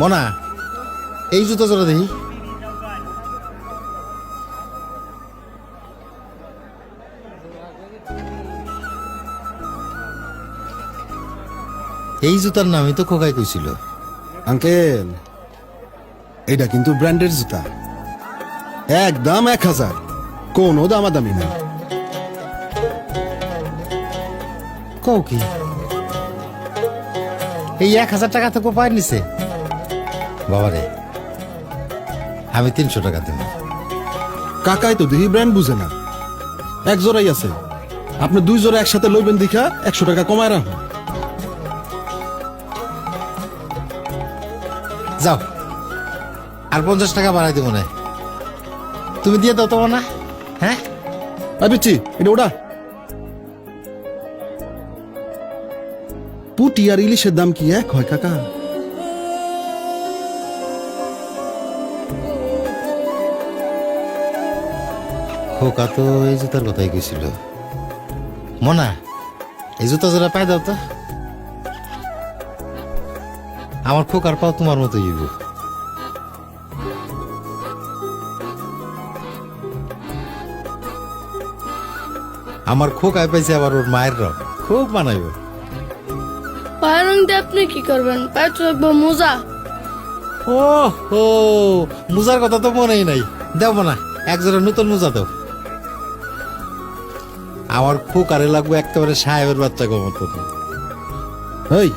মনা, এই জুতা জোড়া দেখি। এই জুতার নামই তো খোকাই কইছিল। আঙ্কেল, এটা কিন্তু ব্র্যান্ডের জুতা, একদম 1000, কোনো দামাদামি নেই। কও কি এই 1000 টাকা তো কোপায় নিছে? বাবারে, আমি 300 টাকা দেব। কাকাই তো দেখি ব্র্যান্ড বুঝে না, এক জোড়াই আছে, আপনি 2 জোড়া একসাথে লইবেন দেখা 100 টাকা কমায় রাখুন। যাও, আর 50 টাকা বাড়াই দেবো না, তুমি দিয়ে দাও তোমার না। হ্যাঁ পিচ্ছি, এটা ওটা পুটি আর ইলিশের দাম কি এক হয় কাকা? খোকা তো এই জুতার কথাই কইছিল। মনা, এই জুতা জোড়া পাই দাও তো, আমার খোকার পাও তোমার মতো হইব। আমার খোকায় পাইছে আবার ওর মায়ের রং, খুব মানাইব। পায়ের রং দিয়ে আপনি কি করবেন? পায়ে তো একবার মোজা। ও হো, মোজার কথা তো মনেই নাই। দেব না, এক জোড়া নতুন মোজা দাও। আমার খোকারে লাগবে একেবারে সাহেবের বাচ্চা গো মতো। এই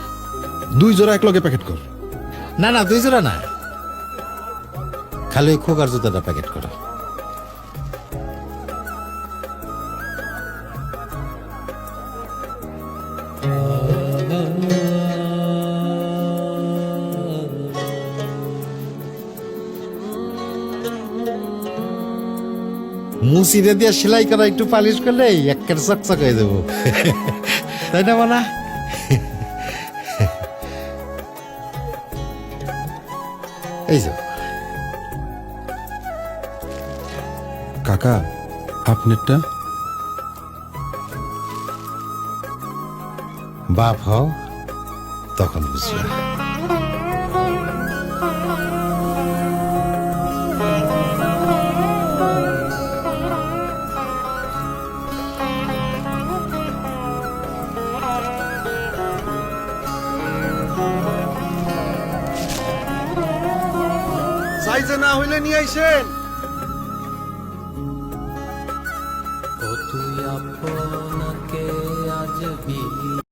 2 জোড়া এক লগে প্যাকেট কর। না না, 2 জোড়া না, খালি ওই খোকার জুতাটা প্যাকেট করো। মুসিরে দিয়ে সেলাই করা একটু পালিশ করলে একের চকচক হয়ে দেবো, তাই না মানা? এই যে কাকা, আপনারটা? বাপ হও তখন বুঝবে। সাইজে না হইলে নিয়ে আইসেন।